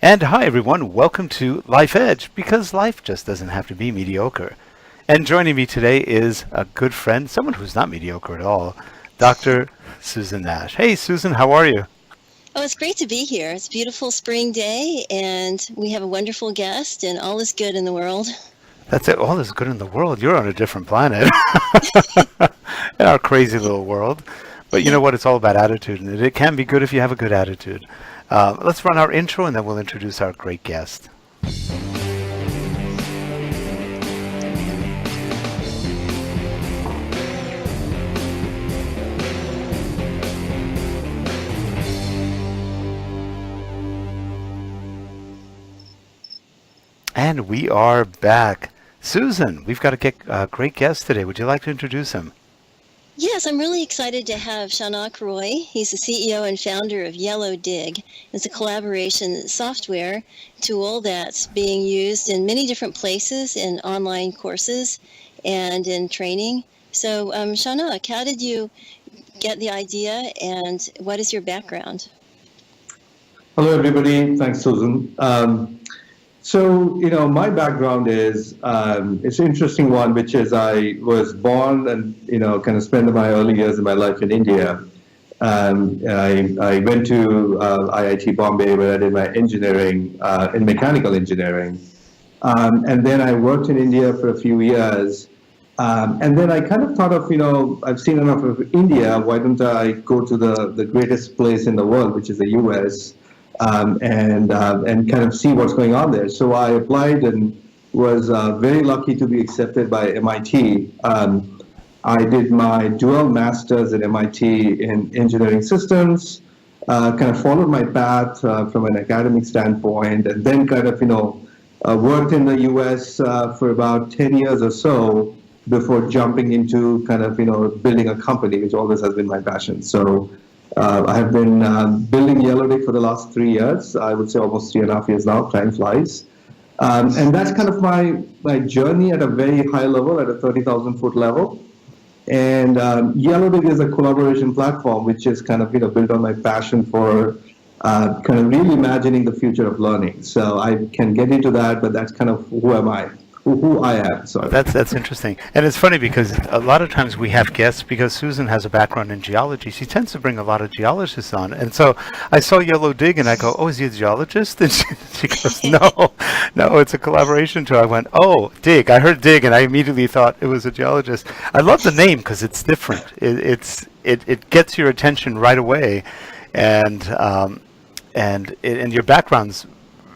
And hi everyone, welcome to Life Edge, because life just doesn't have to be mediocre. And joining me today is a good friend, someone who's not mediocre at all, Dr. Susan Nash. Hey Susan, how are you? Oh, it's great to be here. It's a beautiful spring day, and we have a wonderful guest, and all is good in the world. That's it, all is good in the world. You're on a different planet. In our crazy little world. But you know what, it's all about attitude, and it can be good if you have a good attitude. Let's run our intro and then we'll introduce our great guest. And we are back. Susan, we've got a great guest today. Would you like to introduce him? Yes, I'm really excited to have Shaunak Roy. He's the CEO and founder of Yellowdig. It's a collaboration software tool that's being used in many different places, in online courses and in training. So, Shaunak, how did you get the idea, and what is your background? Hello, everybody. Thanks, Susan. My background is, it's an interesting one, which is I was born and, kind of spent my early years of my life in India. I went to IIT Bombay, where I did my engineering in mechanical engineering. And then I worked in India for a few years. And then I kind of thought of, I've seen enough of India, why don't I go to the greatest place in the world, which is the US, and kind of see what's going on there. So I applied and was very lucky to be accepted by MIT. I did my dual masters at MIT in engineering systems, kind of followed my path from an academic standpoint, and then kind of, worked in the US for about 10 years or so before jumping into kind of, building a company, which always has been my passion. So I have been building Yellowdig for the last 3 years. I would say almost 3.5 years now. Time flies. And that's kind of my journey at a very high level, at a 30,000 foot level. And Yellowdig is a collaboration platform, which is kind of built on my passion for kind of really imagining the future of learning. So I can get into that, but that's kind of who I am. Sorry. That's interesting. And it's funny because a lot of times we have guests, because Susan has a background in geology. She tends to bring a lot of geologists on. And so I saw Yellowdig and I go, oh, is he a geologist? And she goes, no, it's a collaboration tool. I went, oh, dig. I heard dig and I immediately thought it was a geologist. I love the name because it's different. It gets your attention right away. And your background's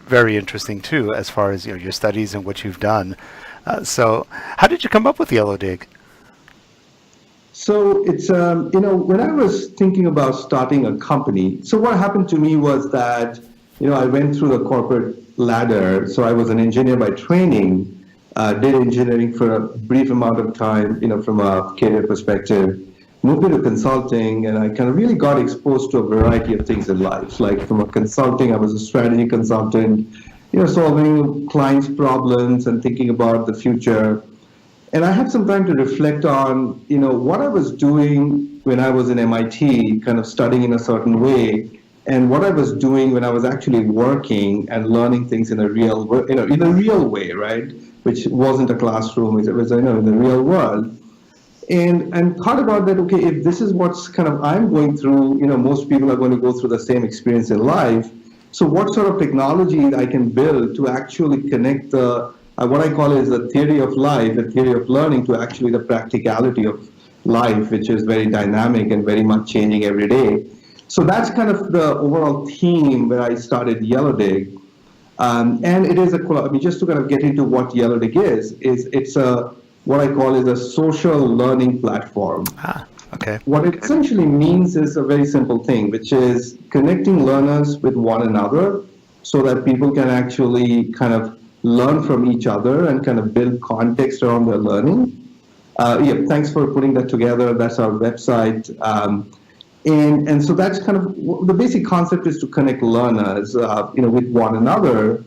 very interesting too, as far as your studies and what you've done. So how did you come up with Yellowdig? So it's when I was thinking about starting a company, so what happened to me was that I went through the corporate ladder. So I was an engineer by training, did engineering for a brief amount of time, from a career perspective, moved into consulting, and I kind of really got exposed to a variety of things in life. Like from a consulting, I was a strategy consultant, solving clients' problems and thinking about the future. And I had some time to reflect on, what I was doing when I was in MIT, kind of studying in a certain way, and what I was doing when I was actually working and learning things in a real way, right? Which wasn't a classroom, it was, in the real world. And thought about that, okay, if this is what's kind of I'm going through, most people are going to go through the same experience in life. So what sort of technology I can build to actually connect the, what I call is the theory of life, the theory of learning, to actually the practicality of life, which is very dynamic and very much changing every day. So that's kind of the overall theme where I started Yellowdig. And it is just to kind of get into what Yellowdig is it's what I call is a social learning platform. Okay. What it essentially means is a very simple thing, which is connecting learners with one another so that people can actually kind of learn from each other and kind of build context around their learning. Thanks for putting that together. That's our website. And so that's kind of the basic concept is to connect learners, with one another.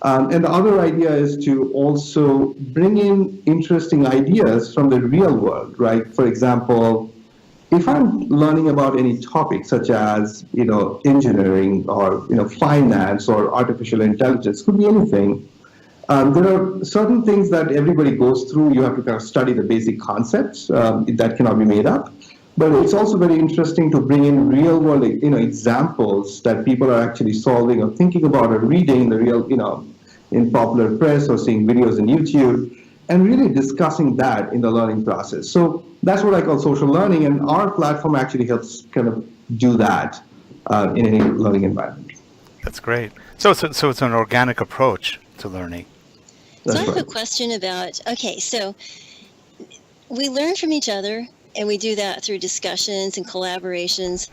And the other idea is to also bring in interesting ideas from the real world, right? For example, if I'm learning about any topic such as, engineering or, finance or artificial intelligence, could be anything, there are certain things that everybody goes through. You have to kind of study the basic concepts that cannot be made up. But it's also very interesting to bring in real world, examples that people are actually solving or thinking about or reading the real, in popular press or seeing videos on YouTube, and really discussing that in the learning process. So that's what I call social learning, and our platform actually helps kind of do that in any learning environment. That's great. So it's an organic approach to learning. So I have a question about, okay, so we learn from each other, and we do that through discussions and collaborations,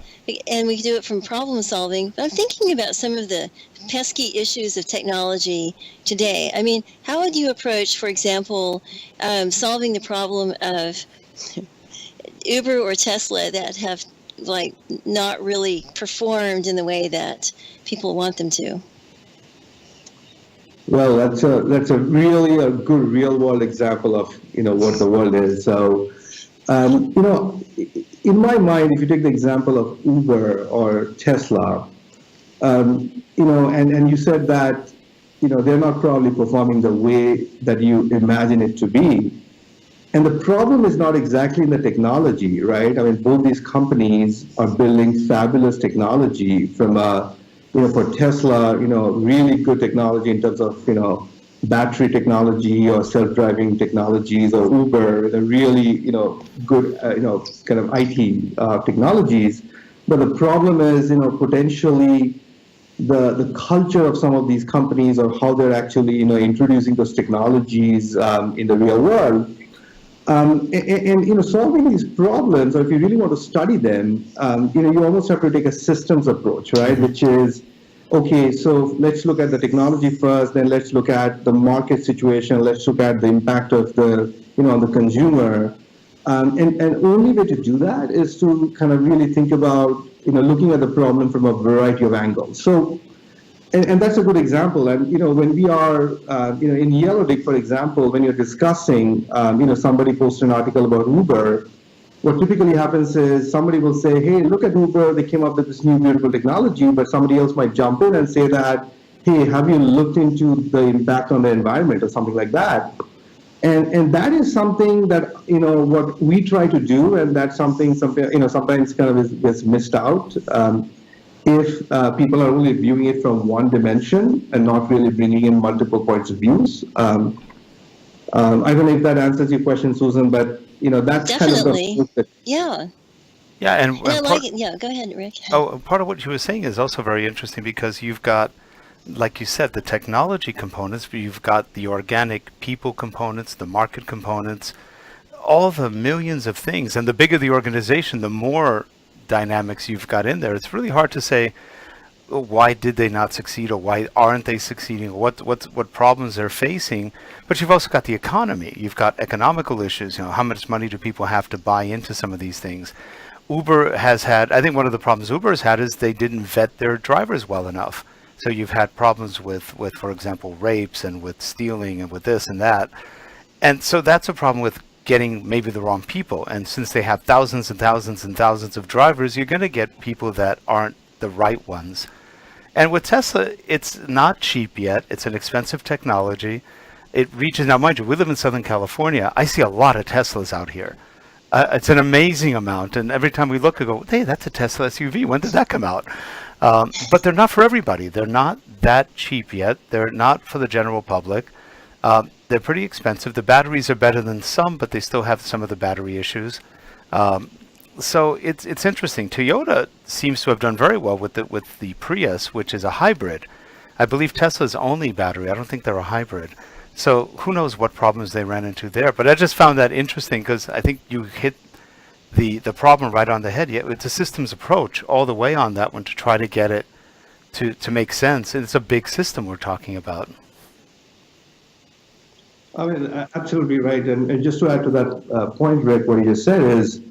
and we do it from problem solving. But I'm thinking about some of the pesky issues of technology today. I mean, how would you approach, for example, solving the problem of Uber or Tesla that have not really performed in the way that people want them to? Well, that's a really a good real world example of what the world is. So, in my mind, if you take the example of Uber or Tesla, and you said that they're not probably performing the way that you imagine it to be, and the problem is not exactly in the technology, right? I mean, both these companies are building fabulous technology from for Tesla, really good technology in terms of, battery technology or self-driving technologies, or Uber, the really, good, kind of IT technologies. But the problem is, potentially the culture of some of these companies, or how they're actually, introducing those technologies in the real world. And solving these problems, or if you really want to study them, you almost have to take a systems approach, right? Which is, okay, so let's look at the technology first, then let's look at the market situation, let's look at the impact of the, on the consumer. And only way to do that is to kind of really think about, looking at the problem from a variety of angles. So, and that's a good example. And, when we are, in Yellowdig, for example, when you're discussing, somebody posts an article about Uber, what typically happens is somebody will say, hey, look at Uber, they came up with this new beautiful technology, but somebody else might jump in and say that, hey, have you looked into the impact on the environment or something like that? And that is something that, what we try to do, and that's something sometimes kind of gets missed out. If people are only viewing it from one dimension and not really bringing in multiple points of views. I don't know if that answers your question, Susan, but that's Definitely. kind of the Yeah. Yeah, and I like it. Yeah, go ahead, Rick. Oh, part of what you were saying is also very interesting, because you've got, like you said, the technology components, but you've got the organic people components, the market components, all the millions of things. And the bigger the organization, the more dynamics you've got in there. It's really hard to say, why did they not succeed, or why aren't they succeeding, or what problems they're facing. But you've also got the economy. You've got economical issues. How much money do people have to buy into some of these things? Uber has had, I think one of the problems Uber has had is they didn't vet their drivers well enough. So you've had problems with, for example, rapes and with stealing and with this and that. And so that's a problem with getting maybe the wrong people. And since they have thousands and thousands and thousands of drivers, you're going to get people that aren't the right ones. And with Tesla, it's not cheap yet. It's an expensive technology. It reaches, now mind you, we live in Southern California. I see a lot of Teslas out here. It's an amazing amount. And every time we look, I go, hey, that's a Tesla SUV. When did that come out? But they're not for everybody. They're not that cheap yet. They're not for the general public. They're pretty expensive. The batteries are better than some, but they still have some of the battery issues. So it's interesting. Toyota seems to have done very well with the Prius, which is a hybrid. I believe Tesla's only battery. I don't think they're a hybrid. So who knows what problems they ran into there. But I just found that interesting, because I think you hit the problem right on the head. Yeah, it's a systems approach all the way on that one to try to get it to make sense. And it's a big system we're talking about. I mean, absolutely right. And just to add to that point, Rick, what you just said is,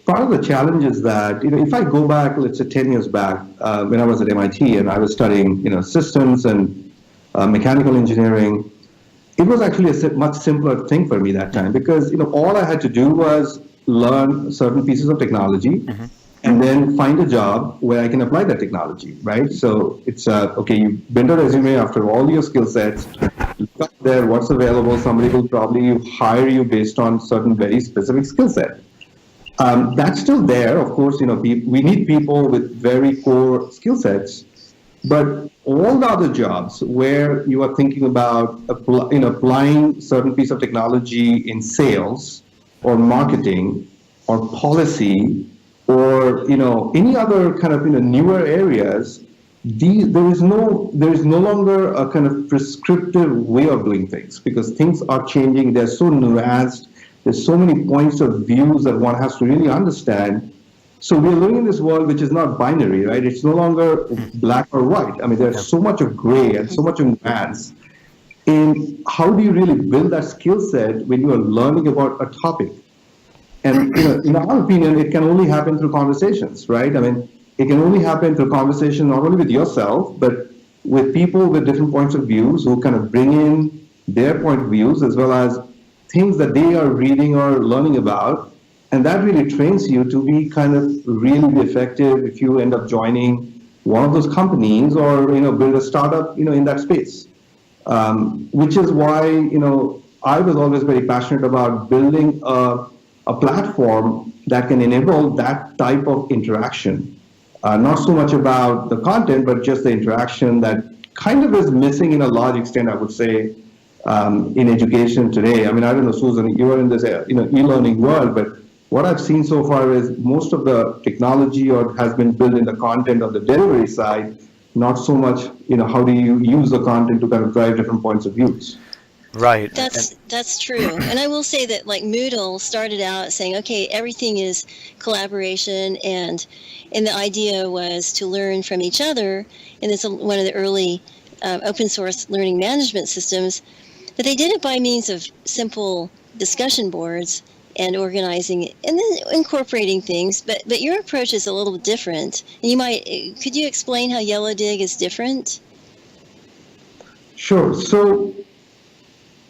part of the challenge is that, if I go back, let's say 10 years back, when I was at MIT and I was studying, systems and mechanical engineering, it was actually a much simpler thing for me that time, because, all I had to do was learn certain pieces of technology, and then find a job where I can apply that technology, right? So it's okay, you build a resume after all your skill sets, look up there, what's available, somebody will probably hire you based on certain very specific skill set. That's still there, of course, we need people with very core skill sets, but all the other jobs where you are thinking about applying certain piece of technology in sales or marketing or policy or any other kind of newer areas, there is no longer a kind of prescriptive way of doing things because things are changing. They're so nuanced. There's so many points of views that one has to really understand. So we're living in this world which is not binary, right? It's no longer black or white. I mean, there's so much of gray and so much of nuance. And how do you really build that skill set when you are learning about a topic? And in our opinion, it can only happen through conversations, right? I mean, it can only happen through conversation not only with yourself, but with people with different points of views who kind of bring in their point of views as well as things that they are reading or learning about. And that really trains you to be kind of really effective if you end up joining one of those companies or build a startup in that space. Which is why I was always very passionate about building a platform that can enable that type of interaction. Not so much about the content, but just the interaction that kind of is missing in a large extent, I would say, in education today. I mean, I don't know, Susan, you are in this e-learning world, but what I've seen so far is most of the technology has been built in the content of the delivery side, not so much, how do you use the content to kind of drive different points of views. Right. That's true. And I will say that like Moodle started out saying, okay, everything is collaboration and the idea was to learn from each other. And it's one of the early open source learning management systems. But they did it by means of simple discussion boards and organizing and then incorporating things. But your approach is a little different. And could you explain how Yellowdig is different? Sure. So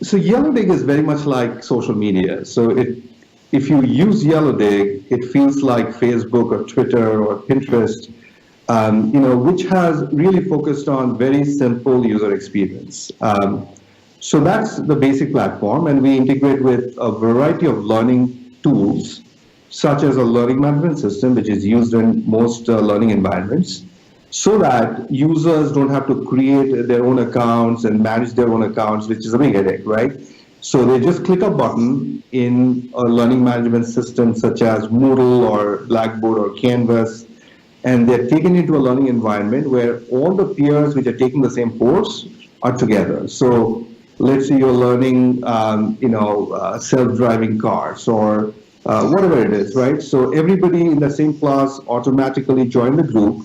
Yellowdig is very much like social media. So if you use Yellowdig, it feels like Facebook or Twitter or Pinterest, which has really focused on very simple user experience. So that's the basic platform, and we integrate with a variety of learning tools, such as a learning management system, which is used in most learning environments, so that users don't have to create their own accounts and manage their own accounts, which is a big headache, right? So they just click a button in a learning management system such as Moodle or Blackboard or Canvas, and they're taken into a learning environment where all the peers which are taking the same course are together. So let's say you're learning, self-driving cars or whatever it is, right? So everybody in the same class automatically join the group.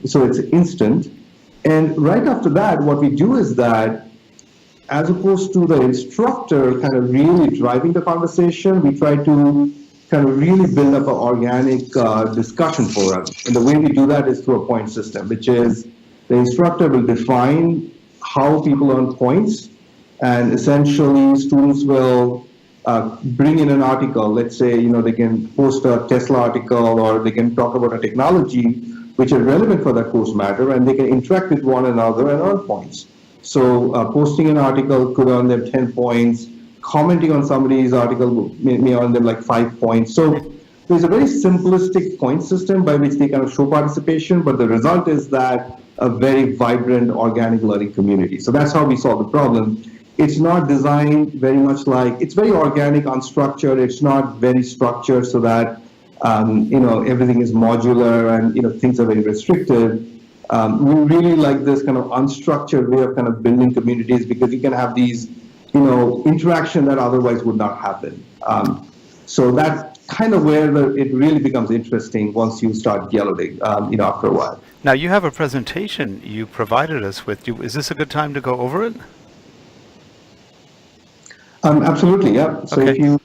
So it's instant. And right after that, what we do is that as opposed to the instructor kind of really driving the conversation, we try to kind of really build up an organic discussion forum. And the way we do that is through a point system, which is the instructor will define how people earn points, and essentially students will bring in an article. Let's say, they can post a Tesla article or they can talk about a technology which is relevant for that course matter, and they can interact with one another and earn points. So posting an article could earn them 10 points, commenting on somebody's article may earn them like 5 points. So there's a very simplistic point system by which they kind of show participation, but the result is that a very vibrant organic learning community. So that's how we solve the problem. It's not designed very much like, it's very organic, unstructured. It's not very structured so that, everything is modular and, things are very restricted. We really like this kind of unstructured way of kind of building communities because you can have these, interaction that otherwise would not happen. So that's kind of where it really becomes interesting once you start Yellowdig, after a while. Now, you have a presentation you provided us with. Is this a good time to go over it? Absolutely, yeah. So okay. If you...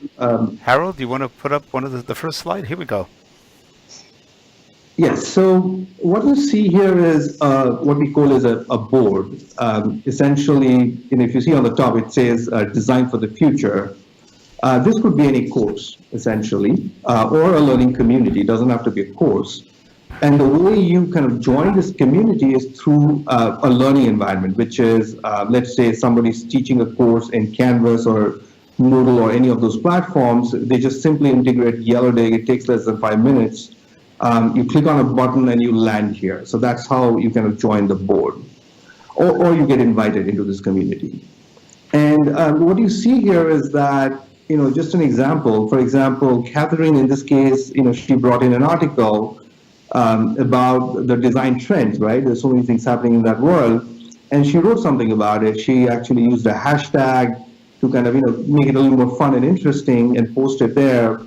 Harold, do you want to put up one of the first slide? Here we go. Yes, so what you see here is what we call is a board. Essentially, if you see on the top, it says Design for the Future. This could be any course, essentially, or a learning community. It doesn't have to be a course. And the way you kind of join this community is through a learning environment, which is, let's say somebody's teaching a course in Canvas or Moodle or any of those platforms. They just simply integrate Yellowdig. It takes less than 5 minutes. You click on a button and you land here. So that's how you kind of join the board, or you get invited into this community. And what you see here is that, just an example. For example, Catherine, in this case, she brought in an article about the design trends, right? There's so many things happening in that world. And she wrote something about it. She actually used a hashtag to kind of, make it a little more fun and interesting and post it there.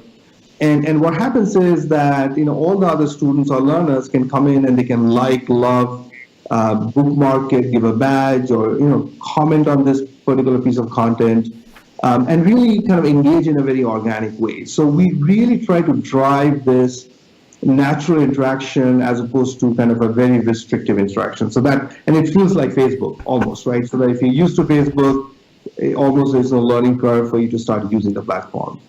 And what happens is that, all the other students or learners can come in and they can like, love, bookmark it, give a badge, or, comment on this particular piece of content, and really kind of engage in a very organic way. So we really try to drive this natural interaction as opposed to kind of a very restrictive interaction. So that, and it feels like Facebook almost, right? So that if you're used to Facebook, almost there's no learning curve for you to start using the platform.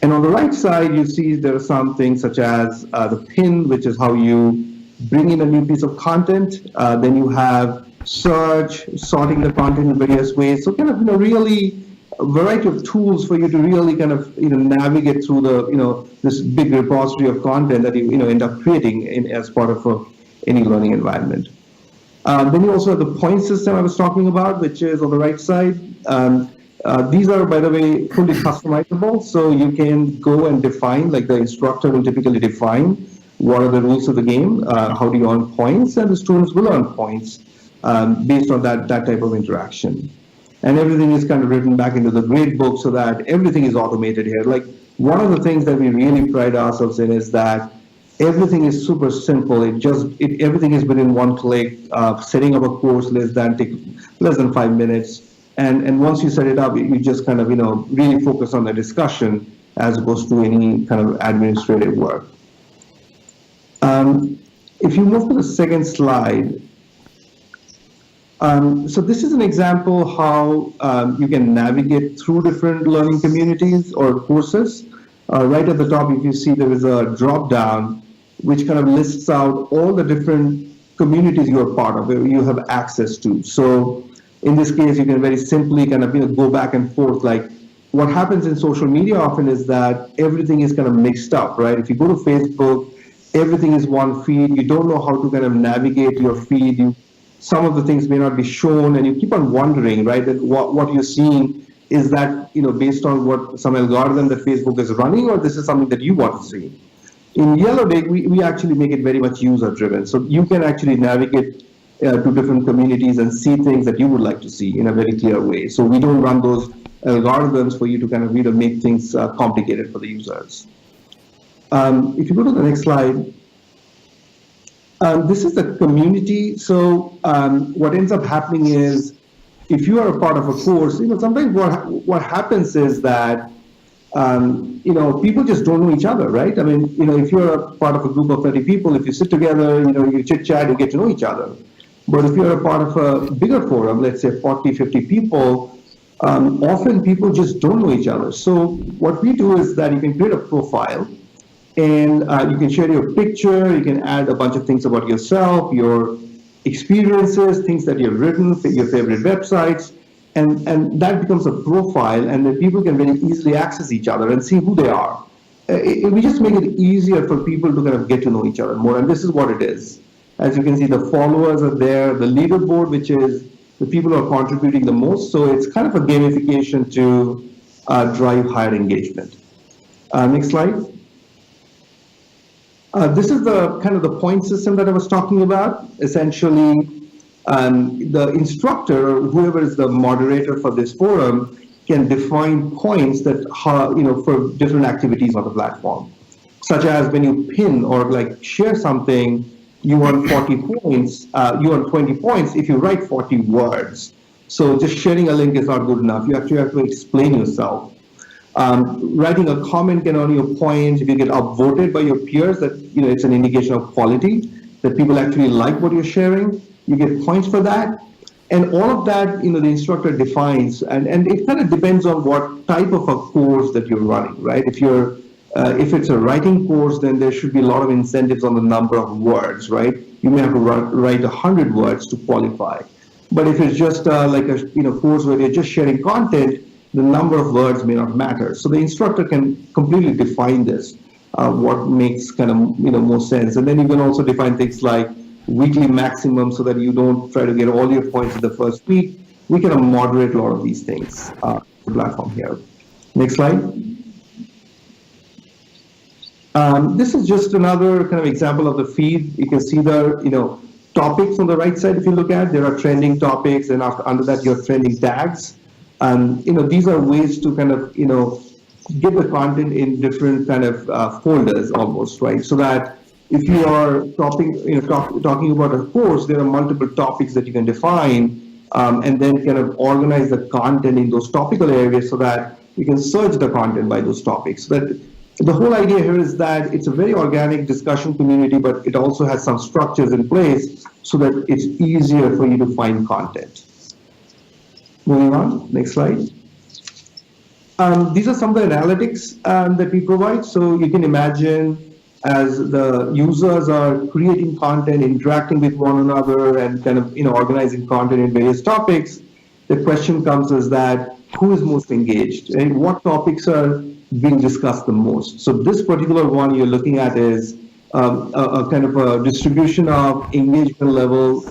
And on the right side, you see there are some things such as the pin, which is how you bring in a new piece of content. Then you have search, sorting the content in various ways. So kind of, really a variety of tools for you to really kind of, navigate through the, this big repository of content that you, end up creating as part of any learning environment. Then you also have the point system I was talking about, which is on the right side. These are, by the way, fully customizable. So you can go and define, like the instructor will typically define what are the rules of the game, how do you earn points, and the students will earn points based on that type of interaction. And everything is kind of written back into the grade book so that everything is automated here. Like one of the things that we really pride ourselves in is that everything is super simple. Everything is within one click. Setting up a course take less than 5 minutes. And once you set it up, you just kind of, really focus on the discussion as opposed to any kind of administrative work. If you move to the second slide, so this is an example how you can navigate through different learning communities or courses. Right at the top, if you see there is a drop down which kind of lists out all the different communities you are part of, where you have access to. So in this case, you can very simply kind of go back and forth. Like what happens in social media often is that everything is kind of mixed up, right? If you go to Facebook, everything is one feed. You don't know how to kind of navigate your feed. Some of the things may not be shown, and you keep on wondering, right? That what you're seeing is that based on what some algorithm that Facebook is running, or this is something that you want to see. In Yellowdig, we actually make it very much user-driven, so you can actually navigate to different communities and see things that you would like to see in a very clear way. So we don't run those algorithms for you to kind of make things complicated for the users. If you go to the next slide, this is the community. So what ends up happening is, if you are a part of a course, sometimes what happens is that people just don't know each other, right? I mean, if you're a part of a group of 30 people, if you sit together, you chit chat, you get to know each other. But if you're a part of a bigger forum, let's say 40, 50 people, often people just don't know each other. So what we do is that you can create a profile, and you can share your picture, you can add a bunch of things about yourself, your experiences, things that you've written, your favorite websites, and that becomes a profile, and then people can very easily access each other and see who they are. We just make it easier for people to kind of get to know each other more, and this is what it is. As you can see, the followers are there, the leaderboard, which is the people who are contributing the most, so it's kind of a gamification to drive higher engagement. Next slide. This is the kind of the point system that I was talking about. Essentially, the instructor, or whoever is the moderator for this forum, can define points that for different activities on the platform, such as when you pin or like share something, you earn 40 points. You earn 20 points if you write 40 words. So just sharing a link is not good enough. You actually have to explain yourself. Writing a comment can earn you a point. If you get upvoted by your peers, that it's an indication of quality, that people actually like what you're sharing. You get points for that. And all of that, the instructor defines, and it kind of depends on what type of a course that you're running, right? If it's a writing course, then there should be a lot of incentives on the number of words, right? You may have to write 100 words to qualify. But if it's just like a course where you're just sharing content, the number of words may not matter. So the instructor can completely define this, what makes kind of more sense. And then you can also define things like weekly maximum so that you don't try to get all your points in the first week. We can moderate a lot of these things the platform here. Next slide. This is just another kind of example of the feed. You can see the topics on the right side. If you look at, there are trending topics, and under that you have trending tags. These are ways to kind of give the content in different kind of folders almost, right? So that if you are talking about a course, there are multiple topics that you can define, and then kind of organize the content in those topical areas so that you can search the content by those topics. So that the whole idea here is that it's a very organic discussion community, but it also has some structures in place so that it's easier for you to find content. Moving on, next slide. These are some of the analytics that we provide. So you can imagine as the users are creating content, interacting with one another, and kind of organizing content in various topics, the question comes is that who is most engaged and what topics are being discussed the most. So this particular one you're looking at is a kind of a distribution of engagement level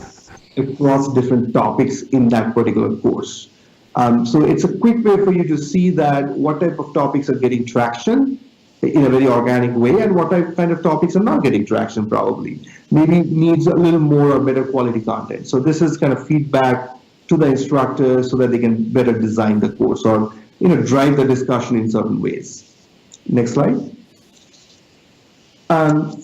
across different topics in that particular course. So it's a quick way for you to see that what type of topics are getting traction in a very organic way and what kind of topics are not getting traction probably. Maybe needs a little more or better quality content. So this is kind of feedback to the instructors so that they can better design the course or drive the discussion in certain ways. Next slide.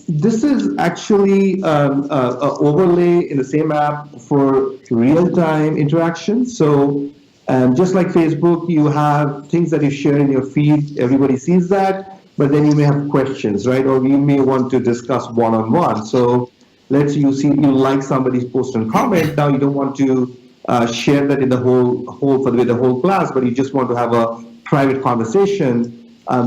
This is actually an overlay in the same app for real-time interaction. So just like Facebook, you have things that you share in your feed, everybody sees that, but then you may have questions, right? Or you may want to discuss one-on-one. So let's say you like somebody's post and comment, now you don't want to share that in the with the whole class, but you just want to have a private conversation.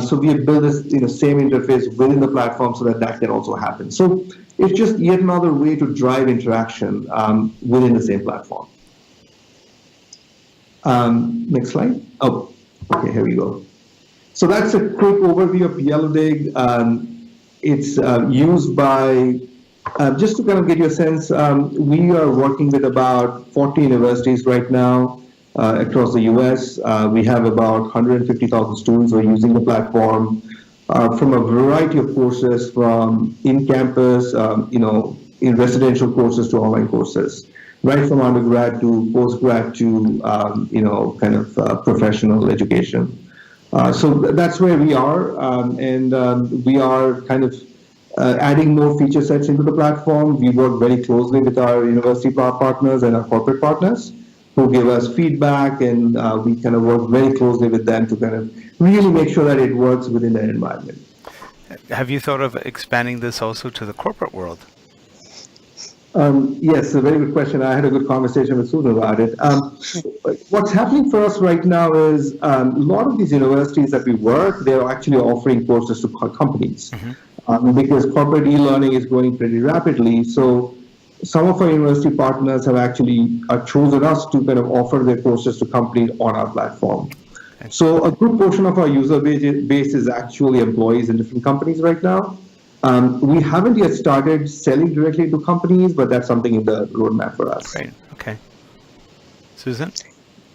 So we have built this same interface within the platform so that can also happen. So it's just yet another way to drive interaction within the same platform. Next slide. Oh, okay, here we go. So that's a quick overview of Yellowdig. It's used by just to kind of get you a sense, we are working with about 40 universities right now across the US. We have about 150,000 students who are using the platform from a variety of courses, from in-campus, in residential courses to online courses, right from undergrad to postgrad to, kind of professional education. So that's where we are, and we are kind of adding more feature sets into the platform. We work very closely with our university partners and our corporate partners who give us feedback, and we kind of work very closely with them to kind of really make sure that it works within their environment. Have you thought of expanding this also to the corporate world? Yes, a very good question. I had a good conversation with Susan about it. What's happening for us right now is a lot of these universities that we work, they're actually offering courses to companies. Because corporate e-learning is growing pretty rapidly. So some of our university partners have actually chosen us to kind of offer their courses to companies on our platform. So a good portion of our user base is actually employees in different companies right now. We haven't yet started selling directly to companies, but that's something in the roadmap for us. Great. Okay. Susan?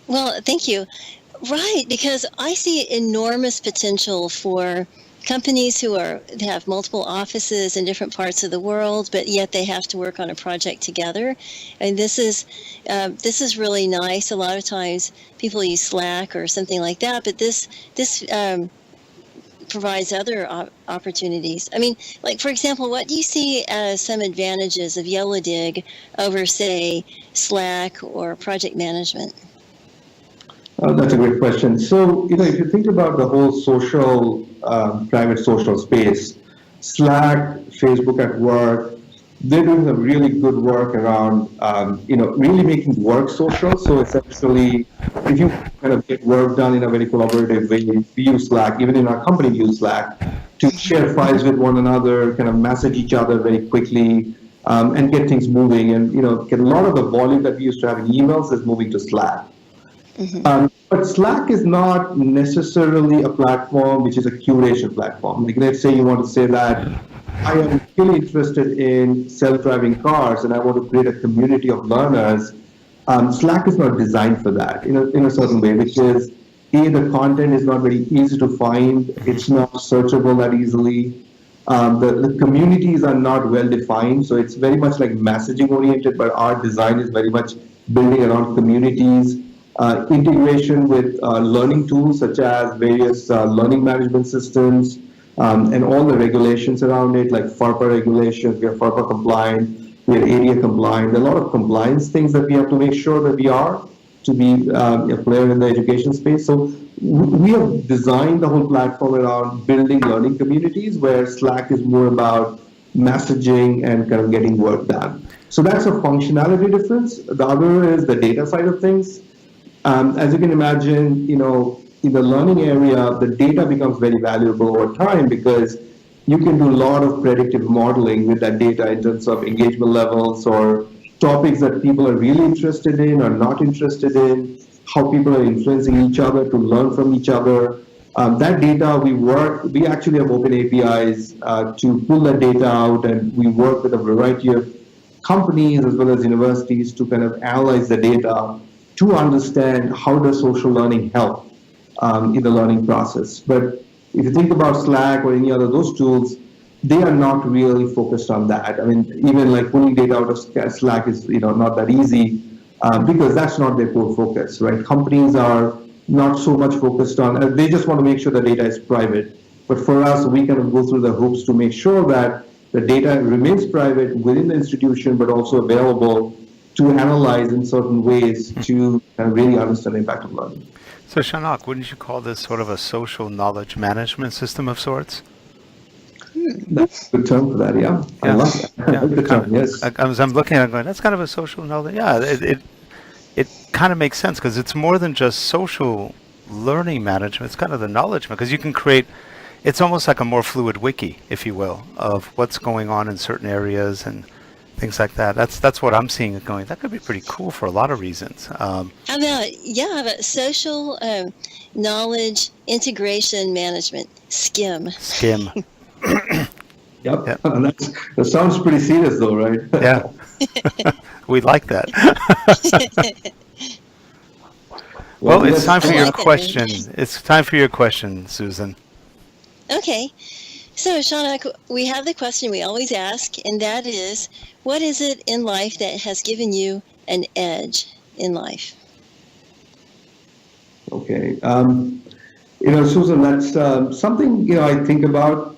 Well, thank you. Right, because I see enormous potential for companies who have multiple offices in different parts of the world, but yet they have to work on a project together. And this is really nice. A lot of times people use Slack or something like that, but this provides other opportunities. I mean, like, for example, what do you see as some advantages of Yellowdig over, say, Slack or project management? That's a great question. So, if you think about the whole social, private social space, Slack, Facebook at work, they're doing some really good work around, really making work social. So essentially, if you kind of get work done in a very collaborative way, we use Slack, even in our company, we use Slack to share files with one another, kind of message each other very quickly, and get things moving. And, get a lot of the volume that we used to have in emails is moving to Slack. But Slack is not necessarily a platform which is a curation platform. Like, let's say you want to say that I am really interested in self-driving cars and I want to create a community of learners. Slack is not designed for that in a certain way, which is, the content is not very easy to find. It's not searchable that easily. The communities are not well defined, so it's very much like messaging oriented, but our design is very much building around communities. Integration with learning tools such as various learning management systems, and all the regulations around it, like FARPA regulations. We are FARPA compliant, we are ADA compliant. There are a lot of compliance things that we have to make sure that we are to be a player in the education space. So we have designed the whole platform around building learning communities, where Slack is more about messaging and kind of getting work done. So that's a functionality difference. The other is the data side of things. As you can imagine, in the learning area, the data becomes very valuable over time, because you can do a lot of predictive modeling with that data in terms of engagement levels or topics that people are really interested in or not interested in, how people are influencing each other to learn from each other. That data, we actually have open APIs to pull that data out, and we work with a variety of companies as well as universities to kind of analyze the data to understand how does social learning help in the learning process. But if you think about Slack or any other those tools, they are not really focused on that. I mean, even like pulling data out of Slack is not that easy, because that's not their core focus, right? Companies are not so much focused on, they just want to make sure the data is private. But for us, we kind of go through the hoops to make sure that the data remains private within the institution, but also available to analyze in certain ways to really understand the impact of learning. So Shaunak, wouldn't you call this sort of a social knowledge management system of sorts? That's a good term for that, yeah. I love that. Yeah, Good term, yes. I'm looking at it going, that's kind of a social knowledge. Yeah, it kind of makes sense, because it's more than just social learning management. It's kind of the knowledge, because you can create, it's almost like a more fluid wiki, if you will, of what's going on in certain areas and things like that. That's what I'm seeing it going. That could be pretty cool for a lot of reasons. How about social knowledge integration management, SKIM? Skim. Yep. And that sounds pretty serious though, right? Yeah. We like that. Well, it's time for your question. It's time for your question, Susan. Okay. So, Shaunak, we have the question we always ask, and that is, what is it in life that has given you an edge in life? Okay. Susan, that's something, I think about.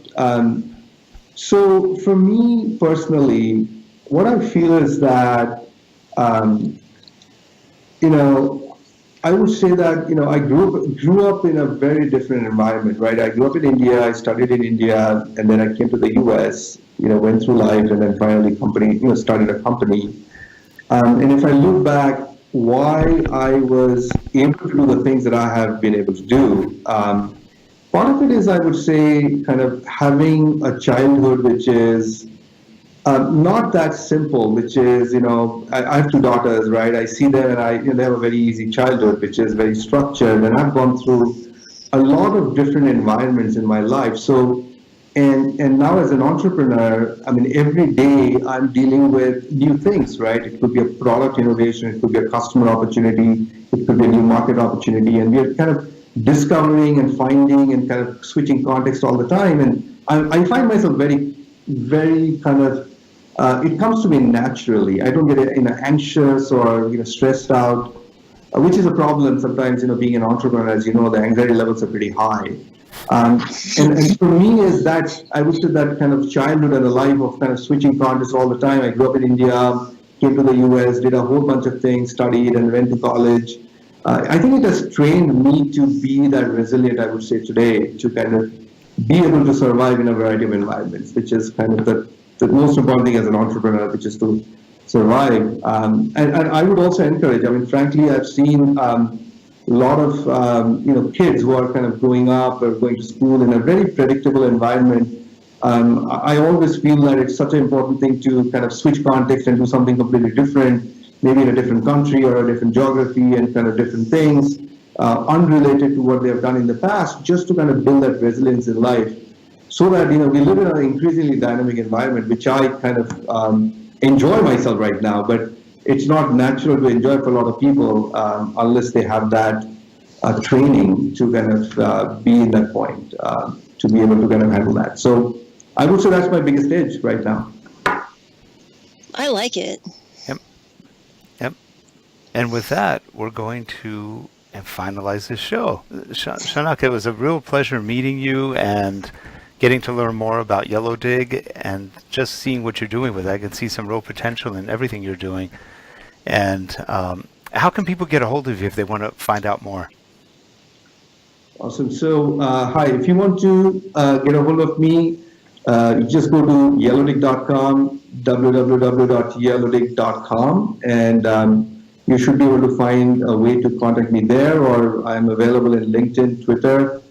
So for me personally, what I feel is that, I would say that, I grew up in a very different environment, right? I grew up in India, I studied in India, and then I came to the US, went through life, and then finally started a company. And if I look back, why I was able to do the things that I have been able to do, part of it is, I would say, kind of having a childhood which is not that simple, which is, I have two daughters, right? I see them and they have a very easy childhood, which is very structured. And I've gone through a lot of different environments in my life. So, and now as an entrepreneur, I mean, every day I'm dealing with new things, right? It could be a product innovation, it could be a customer opportunity, it could be a new market opportunity. And we are kind of discovering and finding and kind of switching context all the time. And I find myself very, very kind of, it comes to me naturally. I don't get anxious or stressed out, which is a problem sometimes. Being an entrepreneur, as you know, the anxiety levels are pretty high. And for me, is that I would say that kind of childhood and the life of kind of switching context all the time. I grew up in India, came to the US, did a whole bunch of things, studied and went to college. I think it has trained me to be that resilient, I would say today, to kind of be able to survive in a variety of environments, which is kind of the the most important thing as an entrepreneur, which is to survive. And I would also encourage, I mean, frankly, I've seen a lot of, kids who are kind of growing up or going to school in a very predictable environment. I always feel that it's such an important thing to kind of switch context and do something completely different, maybe in a different country or a different geography and kind of different things, unrelated to what they have done in the past, just to kind of build that resilience in life. So that, we live in an increasingly dynamic environment, which I kind of enjoy myself right now, but it's not natural to enjoy for a lot of people unless they have that training to kind of be in that point, to be able to kind of handle that. So I would say that's my biggest edge right now. I like it. Yep. And with that, we're going to finalize this show. Shaunak, it was a real pleasure meeting you and getting to learn more about Yellowdig and just seeing what you're doing with it. I can see some real potential in everything you're doing. And how can people get a hold of you if they want to find out more? Awesome. So, hi, if you want to get a hold of me, you just go to yellowdig.com, www.yellowdig.com, and you should be able to find a way to contact me there, or I'm available in LinkedIn, Twitter.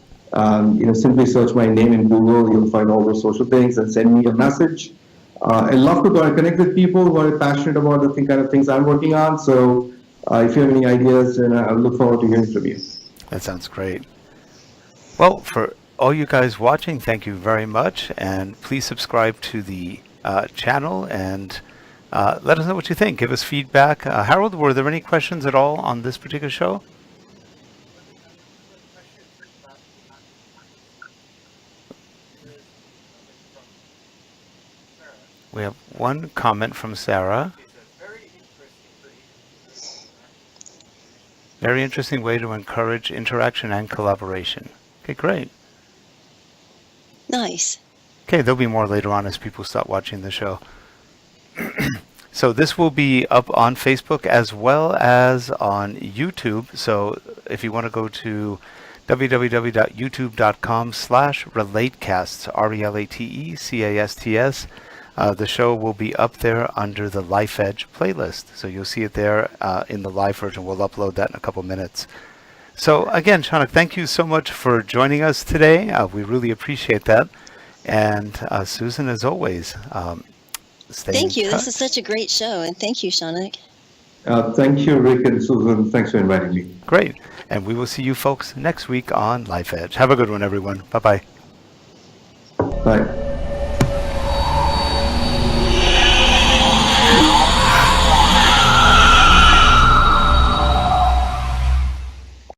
Simply search my name in Google. You'll find all those social things and send me a message. I love to connect with people who are passionate about the kind of things I'm working on. So if you have any ideas, and I look forward to hearing from you. That sounds great. Well, for all you guys watching, thank you very much. And please subscribe to the channel and let us know what you think. Give us feedback. Harold, were there any questions at all on this particular show? We have one comment from Sarah. Very interesting way to encourage interaction and collaboration. Okay, great. Nice. Okay, there'll be more later on as people start watching the show. So this will be up on Facebook as well as on YouTube. So if you want to go to www.youtube.com/RELATECasts, RELATECasts, the show will be up there under the Life Edge playlist. So you'll see it there in the live version. We'll upload that in a couple minutes. So again, Shaunak, thank you so much for joining us today. We really appreciate that. And Susan, as always, stay Thank you. in touch. This is such a great show, and thank you, Shaunak. Thank you, Rick and Susan. Thanks for inviting me. Great. And we will see you folks next week on Life Edge. Have a good one, everyone. Bye-bye. Bye.